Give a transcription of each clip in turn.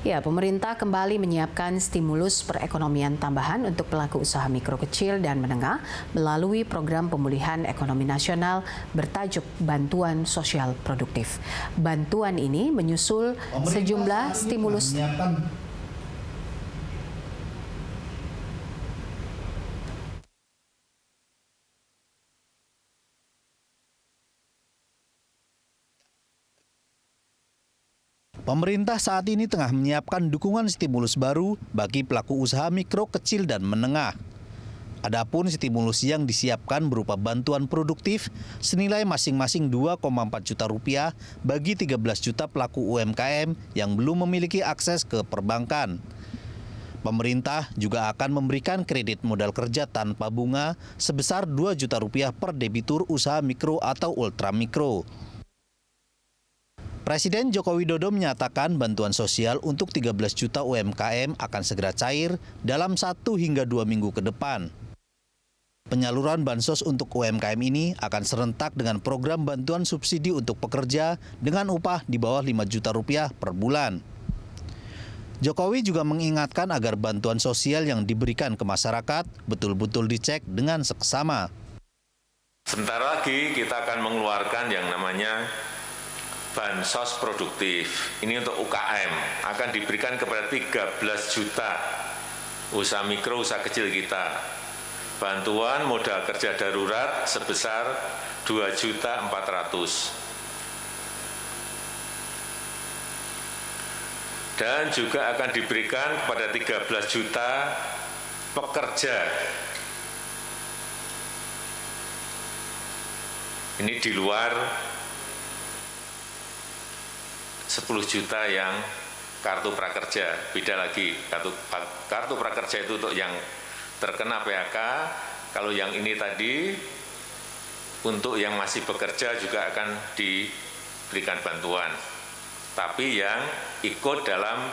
Ya, pemerintah kembali menyiapkan stimulus perekonomian tambahan untuk pelaku usaha mikro kecil dan menengah melalui program pemulihan ekonomi nasional bertajuk Bantuan Sosial Produktif. Bantuan ini menyusul sejumlah stimulus. Pemerintah saat ini tengah menyiapkan dukungan stimulus baru bagi pelaku usaha mikro, kecil, dan menengah. Adapun stimulus yang disiapkan berupa bantuan produktif senilai masing-masing 2,4 juta rupiah bagi 13 juta pelaku UMKM yang belum memiliki akses ke perbankan. Pemerintah juga akan memberikan kredit modal kerja tanpa bunga sebesar 2 juta rupiah per debitur usaha mikro atau ultramikro. Presiden Joko Widodo menyatakan bantuan sosial untuk 13 juta UMKM akan segera cair dalam 1 hingga 2 minggu ke depan. Penyaluran bansos untuk UMKM ini akan serentak dengan program bantuan subsidi untuk pekerja dengan upah di bawah 5 juta rupiah per bulan. Jokowi juga mengingatkan agar bantuan sosial yang diberikan ke masyarakat betul-betul dicek dengan seksama. Sebentar lagi kita akan mengeluarkan yang namanya bansos produktif. Ini untuk UKM, akan diberikan kepada 13 juta usaha mikro, usaha kecil kita. Bantuan modal kerja darurat sebesar 2.400.000. Dan juga akan diberikan kepada 13 juta pekerja. Ini di luar 10 juta yang kartu prakerja, beda lagi. Kartu prakerja itu untuk yang terkena PHK, kalau yang ini tadi untuk yang masih bekerja juga akan diberikan bantuan. Tapi yang ikut dalam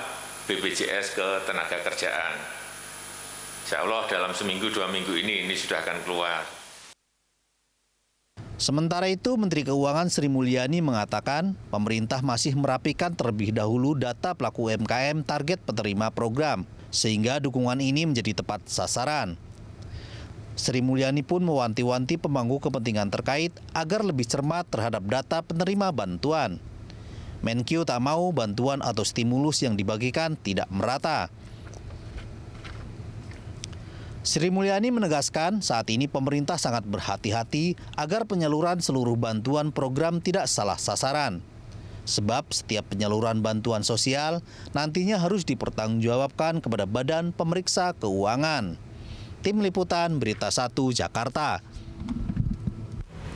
BPJS Ketenagakerjaan. Insya Allah dalam seminggu 2 minggu ini sudah akan keluar. Sementara itu, Menteri Keuangan Sri Mulyani mengatakan pemerintah masih merapikan terlebih dahulu data pelaku UMKM target penerima program, sehingga dukungan ini menjadi tepat sasaran. Sri Mulyani pun mewanti-wanti pemangku kepentingan terkait agar lebih cermat terhadap data penerima bantuan. Menkyu tak mau bantuan atau stimulus yang dibagikan tidak merata. Sri Mulyani menegaskan saat ini pemerintah sangat berhati-hati agar penyaluran seluruh bantuan program tidak salah sasaran. Sebab setiap penyaluran bantuan sosial nantinya harus dipertanggungjawabkan kepada Badan Pemeriksa Keuangan. Tim Liputan Berita 1 Jakarta.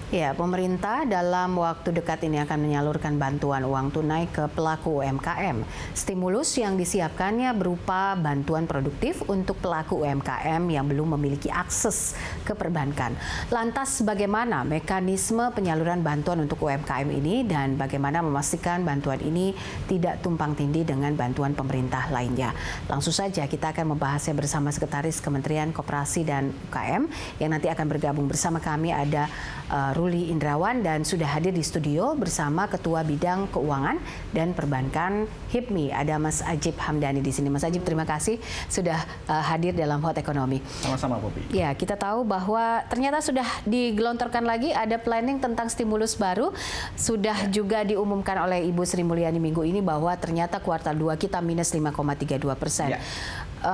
Ya, pemerintah dalam waktu dekat ini akan menyalurkan bantuan uang tunai ke pelaku UMKM. Stimulus yang disiapkannya berupa bantuan produktif untuk pelaku UMKM yang belum memiliki akses ke perbankan. Lantas bagaimana mekanisme penyaluran bantuan untuk UMKM ini dan bagaimana memastikan bantuan ini tidak tumpang tindih dengan bantuan pemerintah lainnya? Langsung saja kita akan membahasnya bersama Sekretaris Kementerian Koperasi dan UKM yang nanti akan bergabung bersama kami, ada Ruli Indrawan, dan sudah hadir di studio bersama Ketua Bidang Keuangan dan Perbankan HIPMI, ada Mas Ajib Hamdani di sini. Mas Ajib, terima kasih sudah hadir dalam Hot Ekonomi. Sama-sama, Popi. Ya, kita tahu bahwa ternyata sudah digelontorkan lagi ada planning tentang stimulus baru. Sudah juga diumumkan oleh Ibu Sri Mulyani minggu ini bahwa ternyata kuartal 2 kita minus 5,32%.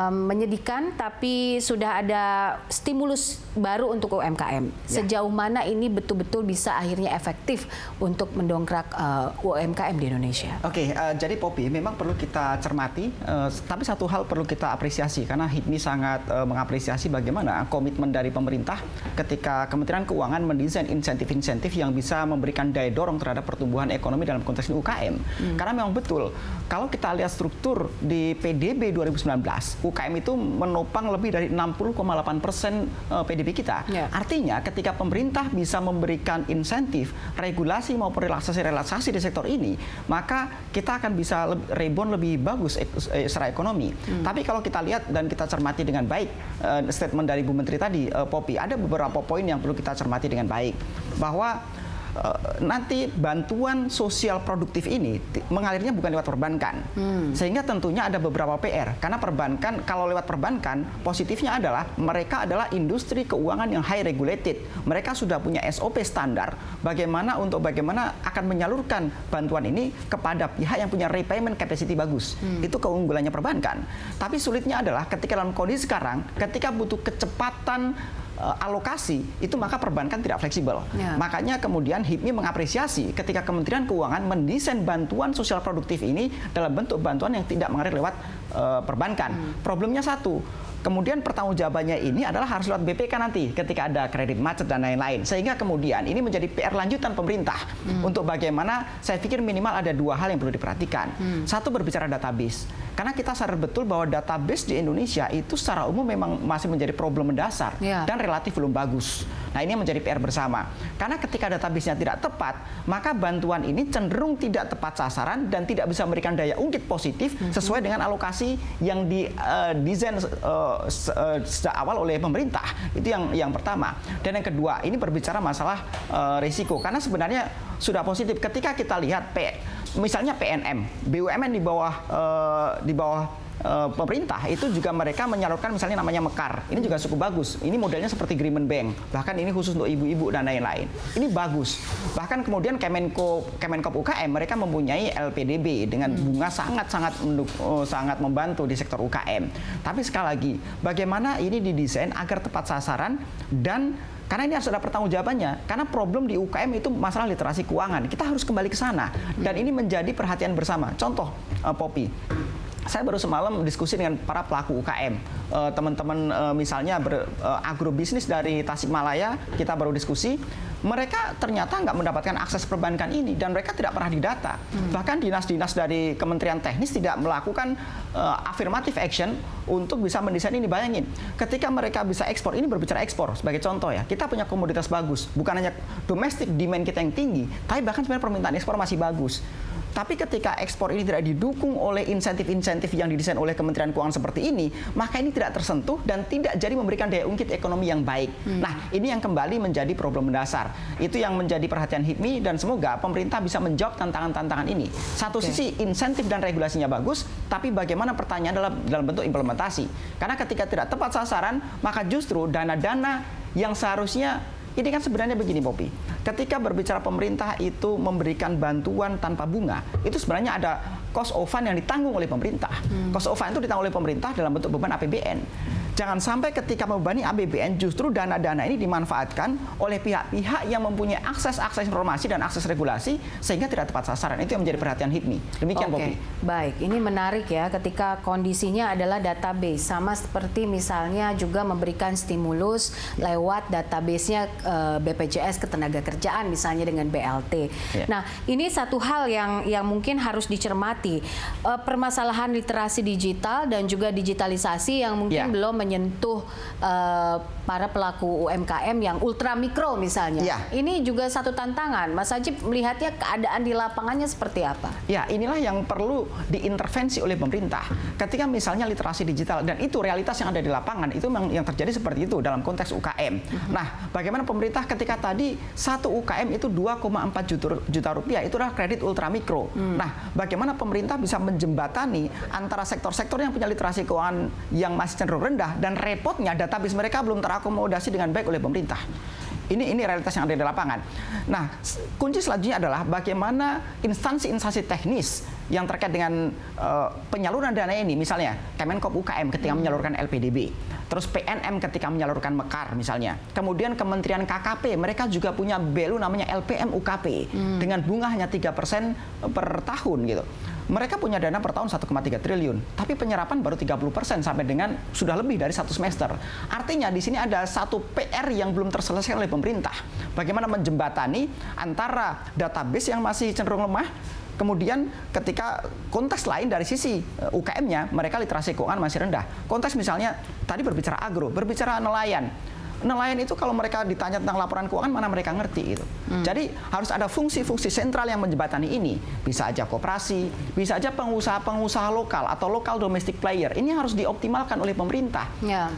Menyedihkan, tapi sudah ada stimulus baru untuk UMKM. Sejauh mana ini betul-betul bisa akhirnya efektif untuk mendongkrak UMKM di Indonesia? Oke, jadi Popi, memang perlu kita cermati, tapi satu hal perlu kita apresiasi, karena HIPMI sangat mengapresiasi bagaimana komitmen dari pemerintah ketika Kementerian Keuangan mendesain insentif-insentif yang bisa memberikan daya dorong terhadap pertumbuhan ekonomi dalam konteks UKM. Karena memang betul, kalau kita lihat struktur di PDB 2019, UKM itu menopang lebih dari 60,8% PDB kita. Artinya ketika pemerintah bisa memberikan insentif, regulasi maupun relaksasi-relaksasi di sektor ini, maka kita akan bisa rebound lebih bagus secara ekonomi. Tapi kalau kita lihat dan kita cermati dengan baik statement dari Bu Menteri tadi, Popi, ada beberapa poin yang perlu kita cermati dengan baik. Bahwa nanti bantuan sosial produktif ini mengalirnya bukan lewat perbankan. Sehingga tentunya ada beberapa PR. Karena perbankan, kalau lewat perbankan, positifnya adalah mereka adalah industri keuangan yang high regulated. Mereka sudah punya SOP standar bagaimana akan menyalurkan bantuan ini kepada pihak yang punya repayment capacity bagus. Itu keunggulannya perbankan. Tapi sulitnya adalah ketika dalam kondisi sekarang, ketika butuh kecepatan alokasi, itu maka perbankan tidak fleksibel. Makanya kemudian HIPMI mengapresiasi ketika Kementerian Keuangan mendesain bantuan sosial produktif ini dalam bentuk bantuan yang tidak mengalir lewat perbankan. Problemnya satu, kemudian pertanggungjawabannya ini adalah harus lewat BPK nanti ketika ada kredit macet dan lain-lain. Sehingga kemudian ini menjadi PR lanjutan pemerintah untuk bagaimana, saya pikir minimal ada dua hal yang perlu diperhatikan. Satu, berbicara database. Karena kita sadar betul bahwa database di Indonesia itu secara umum memang masih menjadi problem mendasar dan relatif belum bagus. Nah, ini yang menjadi PR bersama. Karena ketika database-nya tidak tepat, maka bantuan ini cenderung tidak tepat sasaran dan tidak bisa memberikan daya ungkit positif sesuai dengan alokasi yang didesain sejak awal oleh pemerintah. Itu yang pertama. Dan yang kedua, ini berbicara masalah risiko. Karena sebenarnya sudah positif ketika kita lihat misalnya PNM, BUMN di bawah pemerintah itu juga mereka menyalurkan misalnya namanya Mekar. Ini juga cukup bagus. Ini modelnya seperti Agreement Bank. Bahkan ini khusus untuk ibu-ibu dan lain-lain. Ini bagus. Bahkan kemudian Kemenkop UKM mereka mempunyai LPDB dengan bunga sangat membantu di sektor UKM. Tapi sekali lagi, bagaimana ini didesain agar tepat sasaran dan karena ini harus ada pertanggungjawabannya. Karena problem di UKM itu masalah literasi keuangan. Kita harus kembali ke sana. Dan ini menjadi perhatian bersama. Contoh, Poppy. Saya baru semalam diskusi dengan para pelaku UKM. Teman-teman misalnya agrobisnis dari Tasikmalaya, kita baru diskusi. Mereka ternyata nggak mendapatkan akses perbankan ini dan mereka tidak pernah didata. Bahkan dinas-dinas dari Kementerian Teknis tidak melakukan affirmative action untuk bisa mendesain ini. Bayangin, ketika mereka bisa ekspor, ini berbicara ekspor sebagai contoh ya. Kita punya komoditas bagus, bukan hanya domestic demand kita yang tinggi, tapi bahkan sebenarnya permintaan ekspor masih bagus. Tapi ketika ekspor ini tidak didukung oleh insentif-insentif yang didesain oleh Kementerian Keuangan seperti ini, maka ini tidak tersentuh dan tidak jadi memberikan daya ungkit ekonomi yang baik. Nah, ini yang kembali menjadi problem mendasar. Itu yang menjadi perhatian HIPMI dan semoga pemerintah bisa menjawab tantangan-tantangan ini. Satu sisi insentif dan regulasinya bagus, tapi bagaimana pertanyaan dalam bentuk implementasi. Karena ketika tidak tepat sasaran, maka justru dana-dana yang seharusnya ini kan sebenarnya begini, Poppy. Ketika berbicara pemerintah itu memberikan bantuan tanpa bunga, itu sebenarnya ada cost of fund yang ditanggung oleh pemerintah. Cost of fund itu ditanggung oleh pemerintah dalam bentuk beban APBN. Jangan sampai ketika membebani APBN justru dana-dana ini dimanfaatkan oleh pihak-pihak yang mempunyai akses informasi dan akses regulasi sehingga tidak tepat sasaran. Itu yang menjadi perhatian HIPMI. Demikian, Poppy. Baik, ini menarik ya ketika kondisinya adalah database. Sama seperti misalnya juga memberikan stimulus lewat database-nya BPJS Ketenagakerjaan misalnya dengan BLT. Nah, ini satu hal yang mungkin harus dicermati. Permasalahan literasi digital dan juga digitalisasi yang mungkin belum menyentuh para pelaku UMKM yang ultra mikro misalnya. Ini juga satu tantangan. Mas Ajib melihatnya keadaan di lapangannya seperti apa? Ya, inilah yang perlu diintervensi oleh pemerintah. Ketika misalnya literasi digital dan itu realitas yang ada di lapangan itu memang yang terjadi seperti itu dalam konteks UKM. Nah, bagaimana pemerintah ketika tadi satu UKM itu 2,4 juta rupiah itu adalah kredit ultra mikro. Nah, bagaimana pemerintah bisa menjembatani antara sektor-sektor yang punya literasi keuangan yang masih cenderung rendah dan repotnya database mereka belum terakomodasi dengan baik oleh pemerintah. Ini realitas yang ada di lapangan. Nah, kunci selanjutnya adalah bagaimana instansi-instansi teknis yang terkait dengan penyaluran dana ini, misalnya Kemenkop UKM ketika menyalurkan LPDB, terus PNM ketika menyalurkan Mekar misalnya, kemudian Kementerian KKP mereka juga punya BLU namanya LPM UKP dengan bunga hanya 3% per tahun gitu. Mereka punya dana per tahun 1,3 triliun, tapi penyerapan baru 30% sampai dengan sudah lebih dari satu semester. Artinya di sini ada satu PR yang belum terselesaikan oleh pemerintah. Bagaimana menjembatani antara database yang masih cenderung lemah, kemudian ketika konteks lain dari sisi UKM-nya, mereka literasi keuangan masih rendah. Konteks misalnya tadi berbicara agro, berbicara nelayan. Nelayan itu kalau mereka ditanya tentang laporan keuangan mana mereka ngerti itu. Jadi harus ada fungsi-fungsi sentral yang menjembatani ini. Bisa aja koperasi, bisa aja pengusaha-pengusaha lokal atau lokal domestic player. Ini harus dioptimalkan oleh pemerintah.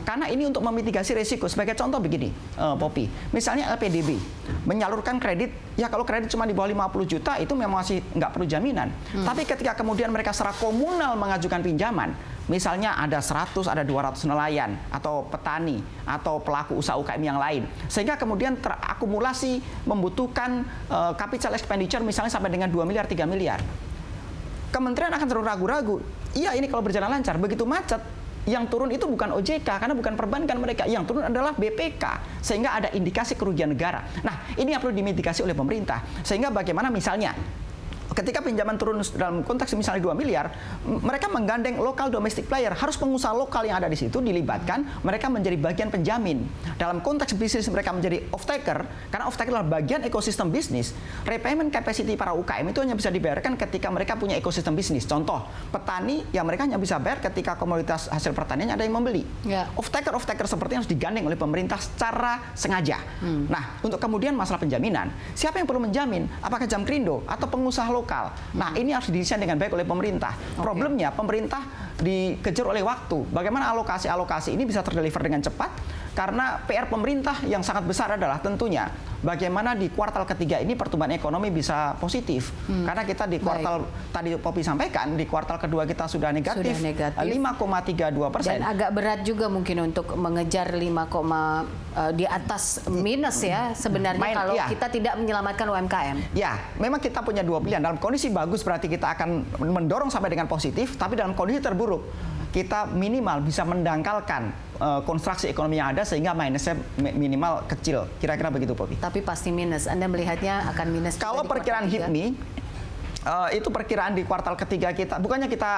Karena ini untuk memitigasi risiko. Sebagai contoh begini, Poppy. Misalnya LPDB menyalurkan kredit Ya kalau kredit cuma di bawah 50 juta itu memang masih nggak perlu jaminan. Tapi ketika kemudian mereka secara komunal mengajukan pinjaman, misalnya ada 100, ada 200 nelayan, atau petani, atau pelaku usaha UKM yang lain. Sehingga kemudian terakumulasi membutuhkan capital expenditure misalnya sampai dengan 2 miliar, 3 miliar. Kementerian akan terus ragu-ragu. Iya ini kalau berjalan lancar, begitu macet, yang turun itu bukan OJK karena bukan perbankan mereka, yang turun adalah BPK, sehingga ada indikasi kerugian negara. Nah, ini yang perlu dimitigasi oleh pemerintah. Sehingga bagaimana misalnya ketika pinjaman turun dalam konteks misalnya 2 miliar, mereka menggandeng lokal domestic player, harus pengusaha lokal yang ada di situ dilibatkan, mereka menjadi bagian penjamin. Dalam konteks bisnis mereka menjadi off-taker, karena off-taker adalah bagian ekosistem bisnis. Repayment capacity para UKM itu hanya bisa dibayarkan ketika mereka punya ekosistem bisnis. Contoh, petani yang mereka hanya bisa bayar ketika komoditas hasil pertaniannya ada yang membeli. Off-taker seperti yang harus digandeng oleh pemerintah secara sengaja. Nah, untuk kemudian masalah penjaminan, siapa yang perlu menjamin? Apakah Jamkrindo atau pengusaha lokal? Nah, ini harus didesain dengan baik oleh pemerintah. Problemnya, pemerintah dikejar oleh waktu. Bagaimana alokasi ini bisa terdeliver dengan cepat? Karena PR pemerintah yang sangat besar adalah tentunya bagaimana di kuartal ketiga ini pertumbuhan ekonomi bisa positif. Karena kita di kuartal tadi Poppy sampaikan, di kuartal kedua kita sudah negatif. 5,32%. Dan agak berat juga mungkin untuk mengejar di atas minus ya sebenarnya kalau kita tidak menyelamatkan UMKM. Ya, memang kita punya dua pilihan. Dalam kondisi bagus berarti kita akan mendorong sampai dengan positif, tapi dalam kondisi terburuk kita minimal bisa mendangkalkan konstruksi ekonomi yang ada sehingga minusnya minimal kecil. Kira-kira begitu, Poppy. Tapi pasti minus. Anda melihatnya akan minus. Kalau perkiraan HIPMI itu perkiraan di kuartal ketiga kita, bukannya kita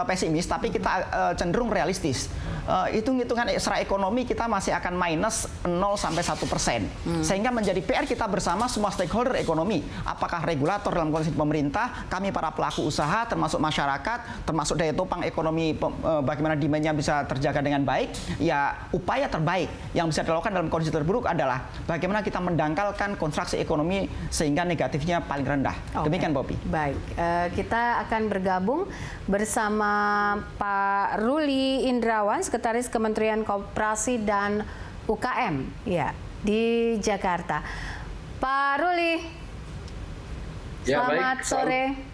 pesimis, tapi kita cenderung realistis. Hitung-hitungan secara ekonomi kita masih akan minus 0 sampai 1%. Sehingga menjadi PR kita bersama semua stakeholder ekonomi, apakah regulator dalam kondisi pemerintah, kami para pelaku usaha, termasuk masyarakat, termasuk daya topang ekonomi, bagaimana demand-nya bisa terjaga dengan baik. Ya, upaya terbaik yang bisa dilakukan dalam kondisi terburuk adalah bagaimana kita mendangkalkan konstruksi ekonomi sehingga negatifnya paling rendah. Demikian, Poppy. Baik, kita akan bergabung bersama Pak Ruli Indrawan, Sekretaris Kementerian Koperasi dan UKM ya di Jakarta. Pak Ruli, selamat sore.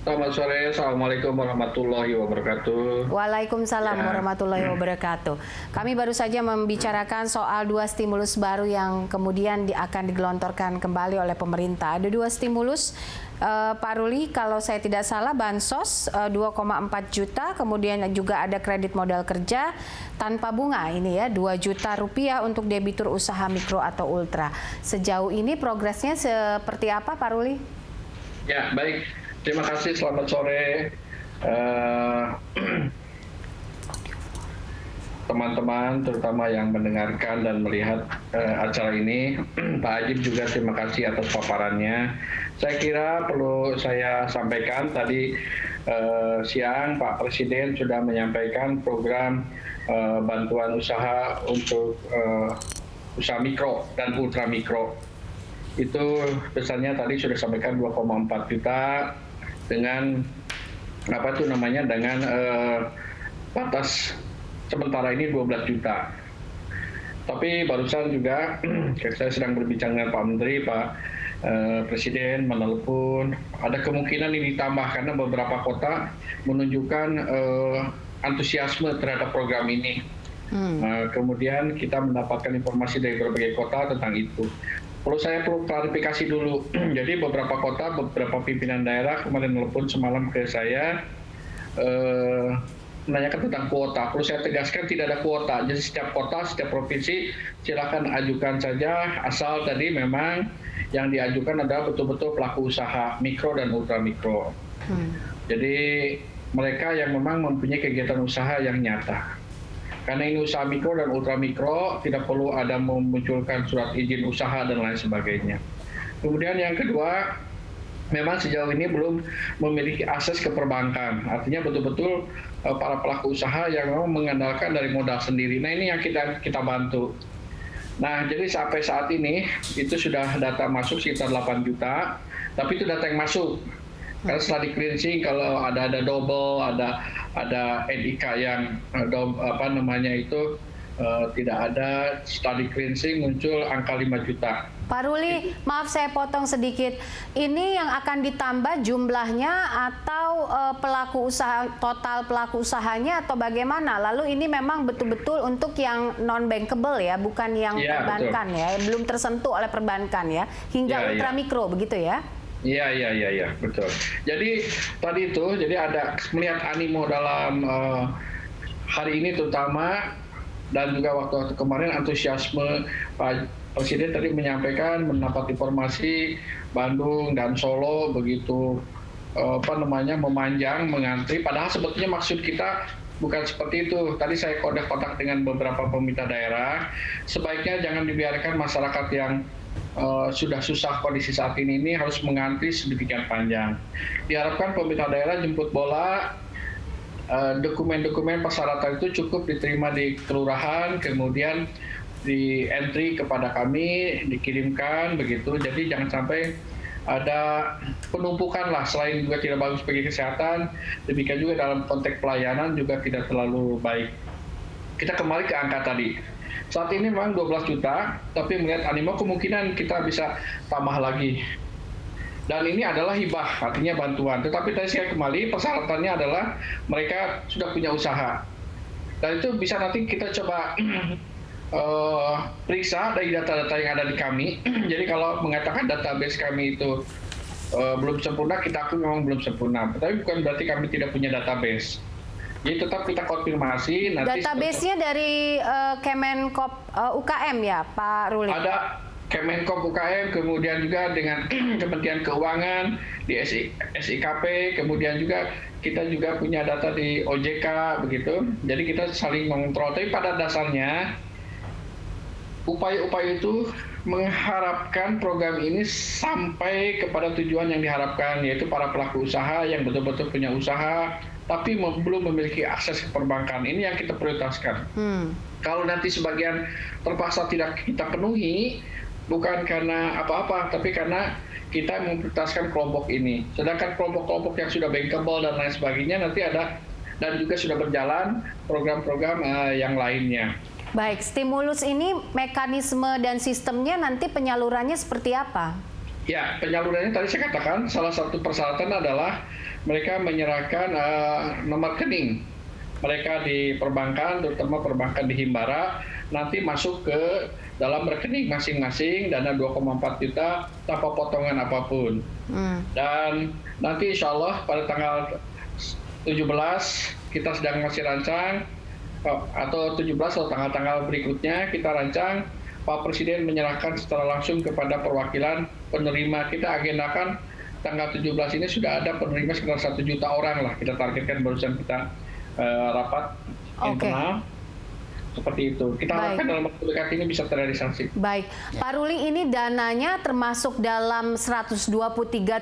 Selamat sore, Assalamualaikum warahmatullahi wabarakatuh. Waalaikumsalam warahmatullahi wabarakatuh. Kami baru saja membicarakan soal 2 stimulus baru yang kemudian akan digelontorkan kembali oleh pemerintah. Ada 2 stimulus, Pak Ruli, kalau saya tidak salah, bansos 2,4 juta, kemudian juga ada kredit modal kerja tanpa bunga ini ya, 2 juta rupiah untuk debitur usaha mikro atau ultra. Sejauh ini progresnya seperti apa, Pak Ruli? Ya, baik. Terima kasih, selamat sore teman-teman, terutama yang mendengarkan dan melihat acara ini. Pak Ajib juga terima kasih atas paparannya. Saya kira perlu saya sampaikan tadi siang Pak Presiden sudah menyampaikan program bantuan usaha untuk usaha mikro dan ultra mikro. Itu besarnya tadi sudah sampaikan 2,4 juta dengan dengan batas sementara ini 12 juta. Tapi barusan juga saya sedang berbincang dengan Pak Menteri, Pak Presiden menelepon ada kemungkinan ini ditambah karena beberapa kota menunjukkan antusiasme terhadap program ini. Kemudian kita mendapatkan informasi dari berbagai kota tentang itu. Saya perlu klarifikasi dulu. Jadi beberapa kota, beberapa pimpinan daerah kemarin telepon semalam ke saya menanyakan tentang kuota. Perlu saya tegaskan tidak ada kuota. Jadi setiap kota, setiap provinsi silakan ajukan saja, asal tadi memang yang diajukan adalah betul-betul pelaku usaha mikro dan ultra mikro. Jadi mereka yang memang mempunyai kegiatan usaha yang nyata. Karena ini usaha mikro dan ultra mikro, tidak perlu ada memunculkan surat izin usaha dan lain sebagainya. Kemudian yang kedua, memang sejauh ini belum memiliki akses ke perbankan. Artinya betul-betul para pelaku usaha yang memang mengandalkan dari modal sendiri. Nah, ini yang kita bantu. Nah, jadi sampai saat ini itu sudah data masuk sekitar 8 juta, tapi itu data yang masuk. Karena setelah di cleansing, kalau ada double, ada NIK yang tidak ada, setelah di cleansing muncul angka 5 juta. Pak Ruli, maaf saya potong sedikit. Ini yang akan ditambah jumlahnya atau pelaku usaha total pelaku usahanya atau bagaimana? Lalu ini memang betul-betul untuk yang non bankable ya, bukan yang perbankan ya, belum tersentuh oleh perbankan ya, hingga ultramikro begitu ya? Iya, betul. Jadi tadi itu, jadi ada melihat animo dalam hari ini terutama dan juga waktu kemarin antusiasme Pak Presiden tadi menyampaikan mendapat informasi Bandung dan Solo begitu memanjang mengantri. Padahal sebetulnya maksud kita bukan seperti itu. Tadi saya kontak dengan beberapa pemerintah daerah. Sebaiknya jangan dibiarkan masyarakat yang sudah susah kondisi saat ini harus mengantri sedemikian panjang. Diharapkan pemerintah daerah jemput bola. Dokumen-dokumen persyaratan itu cukup diterima di kelurahan, kemudian di entry kepada kami, dikirimkan begitu. Jadi jangan sampai ada penumpukan lah, selain juga tidak bagus bagi kesehatan, demikian juga dalam konteks pelayanan juga tidak terlalu baik. Kita kembali ke angka tadi. Saat ini memang 12 juta, tapi melihat animo kemungkinan kita bisa tambah lagi. Dan ini adalah hibah, artinya bantuan. Tetapi tadi saya kembali, persyaratannya adalah mereka sudah punya usaha. Dan itu bisa nanti kita coba periksa dari data-data yang ada di kami. Jadi kalau mengatakan database kami itu belum sempurna, kita akui memang belum sempurna. Tapi bukan berarti kami tidak punya database. Jadi tetap kita konfirmasi. Database-nya dari Kemenkop UKM ya, Pak Ruli? Ada Kemenkop UKM, kemudian juga dengan Kementerian Keuangan, di SIKP, kemudian juga kita juga punya data di OJK, begitu. Jadi kita saling mengontrol. Tapi pada dasarnya upaya-upaya itu mengharapkan program ini sampai kepada tujuan yang diharapkan, yaitu para pelaku usaha yang betul-betul punya usaha, tapi belum memiliki akses ke perbankan. Ini yang kita prioritaskan. Kalau nanti sebagian terpaksa tidak kita penuhi, bukan karena apa-apa, tapi karena kita memprioritaskan kelompok ini. Sedangkan kelompok-kelompok yang sudah bankable dan lain sebagainya nanti ada, dan juga sudah berjalan program-program yang lainnya. Baik, stimulus ini mekanisme dan sistemnya nanti penyalurannya seperti apa? Ya, penyalurannya tadi saya katakan salah satu persyaratan adalah mereka menyerahkan nomor rekening mereka di perbankan, terutama perbankan di Himbara, nanti masuk ke dalam rekening masing-masing dana 2,4 juta tanpa potongan apapun. Dan nanti insya Allah pada tanggal 17 kita sedang masih rancang, atau 17 atau tanggal-tanggal berikutnya kita rancang, Pak Presiden menyerahkan secara langsung kepada perwakilan penerima. Kita agendakan tanggal 17 ini sudah ada penerima sekitar 1 juta orang lah, kita targetkan barusan kita rapat internal. Seperti itu. Kita harapkan dalam waktu dekat ini bisa terrealisasi. Baik. Pak Ruli, ini dananya termasuk dalam 123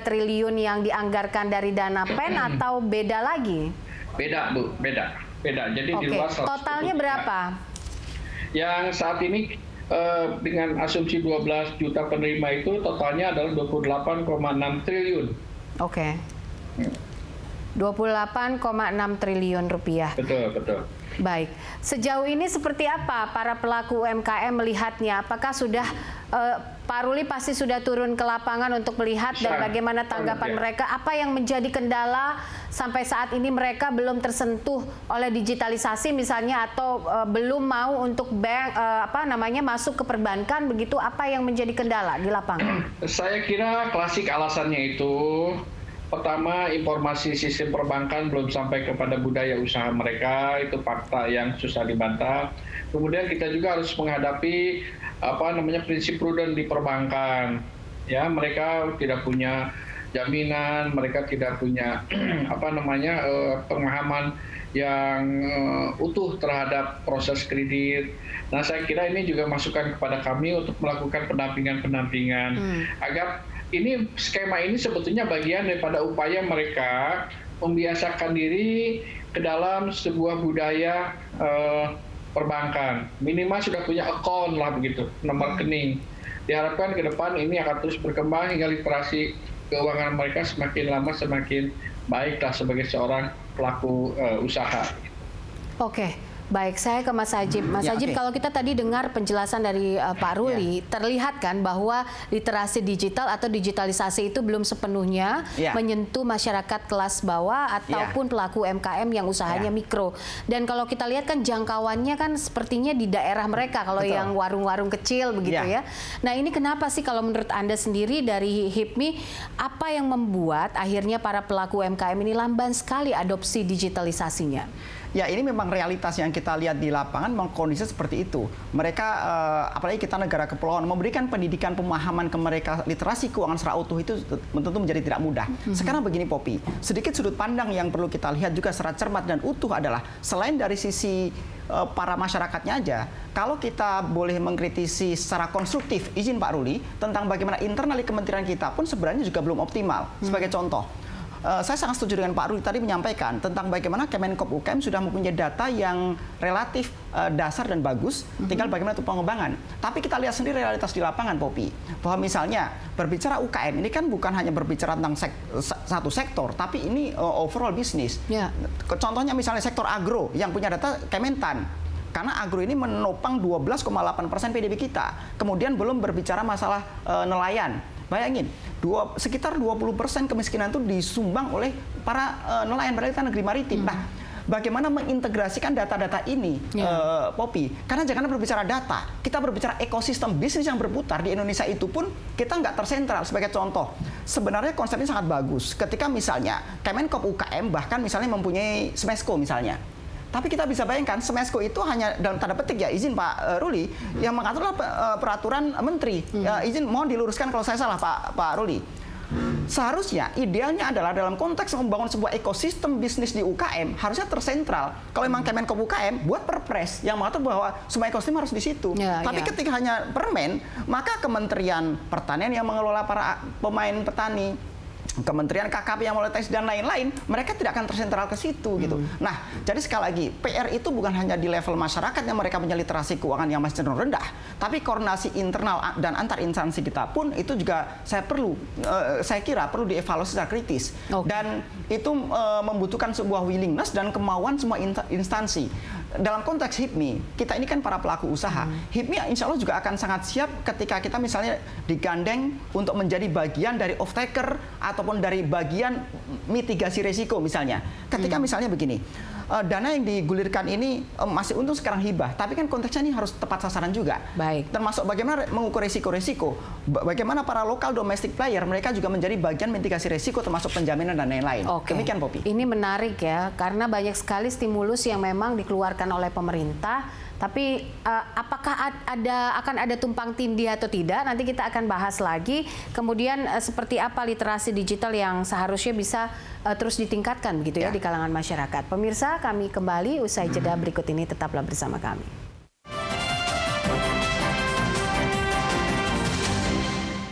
triliun yang dianggarkan dari dana PEN atau beda lagi? Beda, Bu. Beda. Jadi di luar 123. Totalnya berapa? Yang saat ini dengan asumsi 12 juta penerima itu totalnya adalah 28,6 triliun. Oke. 28,6 triliun rupiah. Betul. Baik, sejauh ini seperti apa para pelaku UMKM melihatnya? Apakah sudah, Pak Ruli pasti sudah turun ke lapangan untuk melihat dan bagaimana tanggapan mereka? Apa yang menjadi kendala sampai saat ini mereka belum tersentuh oleh digitalisasi misalnya, atau belum mau untuk masuk ke perbankan begitu? Apa yang menjadi kendala di lapangan? Saya kira klasik alasannya itu. Pertama, informasi sistem perbankan belum sampai kepada budaya usaha mereka, itu fakta yang susah dibantah. Kemudian kita juga harus menghadapi prinsip prudent di perbankan. Ya, mereka tidak punya jaminan, mereka tidak punya pemahaman yang utuh terhadap proses kredit. Nah, saya kira ini juga masukan kepada kami untuk melakukan pendampingan agar ini skema ini sebetulnya bagian daripada upaya mereka membiasakan diri ke dalam sebuah budaya perbankan. Minimal sudah punya account lah begitu, nomor rekening. Diharapkan ke depan ini akan terus berkembang hingga literasi keuangan mereka semakin lama semakin baiklah sebagai seorang pelaku usaha. Oke, Baik, saya ke Mas Hajib. Mas Ya, Hajib, oke. kalau kita tadi dengar penjelasan dari Pak Ruli, terlihat kan bahwa literasi digital atau digitalisasi itu belum sepenuhnya Ya. menyentuh masyarakat kelas bawah ataupun pelaku UMKM yang usahanya Ya. mikro. Dan kalau kita lihat kan jangkauannya kan sepertinya di daerah mereka, kalau Betul. yang warung-warung kecil begitu ya. Nah, ini kenapa sih kalau menurut Anda sendiri dari HIPMI, apa yang membuat akhirnya para pelaku UMKM ini lamban sekali adopsi digitalisasinya? Ya, ini memang realitas yang kita lihat di lapangan, memang kondisi seperti itu. Mereka, apalagi kita negara kepulauan, memberikan pendidikan pemahaman ke mereka literasi keuangan secara utuh itu tentu menjadi tidak mudah. Sekarang begini, Poppy, sedikit sudut pandang yang perlu kita lihat juga secara cermat dan utuh adalah selain dari sisi para masyarakatnya aja, kalau kita boleh mengkritisi secara konstruktif, izin Pak Ruli, tentang bagaimana internal di kementerian kita pun sebenarnya juga belum optimal. Sebagai contoh, saya sangat setuju dengan Pak Ruli tadi menyampaikan tentang bagaimana Kemenkop UKM sudah mempunyai data yang relatif dasar dan bagus, tinggal bagaimana itu pengembangan. Tapi kita lihat sendiri realitas di lapangan, Poppy, bahwa misalnya berbicara UKM ini kan bukan hanya berbicara tentang satu sektor, tapi ini overall bisnis. Ya. Contohnya misalnya sektor agro yang punya data Kementan. Karena agro ini menopang 12,8% PDB kita. Kemudian belum berbicara masalah nelayan. Bayangin, sekitar 20% kemiskinan itu disumbang oleh para nelayan berada di negeri maritim. Nah, bagaimana mengintegrasikan data-data ini, Poppy? Karena jangan berbicara data, kita berbicara ekosistem bisnis yang berputar di Indonesia itu pun kita nggak tersentral. Sebagai contoh, sebenarnya konsep ini sangat bagus. Ketika misalnya Kemenkop UKM bahkan misalnya mempunyai Smesco misalnya. Tapi kita bisa bayangkan, Smesco itu hanya dalam tanda petik ya, izin Pak Ruli, yang mengatur peraturan menteri. Izin, mohon diluruskan kalau saya salah Pak Ruli. Seharusnya idealnya adalah dalam konteks membangun sebuah ekosistem bisnis di UKM harusnya tersentral. Kalau memang Kemenkop UKM buat perpres yang mengatur bahwa semua ekosistem harus di situ. Tapi ketika hanya permen, maka Kementerian Pertanian yang mengelola para pemain petani, Kementerian KKP yang monetisasi dan lain-lain, mereka tidak akan tersentral ke situ gitu. Nah, jadi sekali lagi, PR itu bukan hanya di level masyarakat yang mereka punya literasi keuangan yang masih cenderung rendah, tapi koordinasi internal dan antar instansi kita pun itu juga saya kira perlu dievaluasi secara kritis. Dan itu membutuhkan sebuah willingness dan kemauan semua instansi. Dalam konteks HIPMI, kita ini kan para pelaku usaha. HIPMI insya Allah juga akan sangat siap ketika kita misalnya digandeng untuk menjadi bagian dari off-taker ataupun dari bagian mitigasi risiko misalnya. Ketika misalnya begini, dana yang digulirkan ini masih untung sekarang hibah, tapi kan konteksnya ini harus tepat sasaran juga. Baik. Termasuk bagaimana mengukur risiko-risiko, bagaimana para lokal domestic player mereka juga menjadi bagian mitigasi risiko termasuk penjaminan dan lain-lain. Demikian, Poppy. Ini menarik ya, karena banyak sekali stimulus yang memang dikeluarkan oleh pemerintah. Tapi apakah akan ada tumpang tindih atau tidak? Nanti kita akan bahas lagi. Kemudian seperti apa literasi digital yang seharusnya bisa terus ditingkatkan begitu ya di kalangan masyarakat. Pemirsa, kami kembali usai jeda berikut ini, tetaplah bersama kami.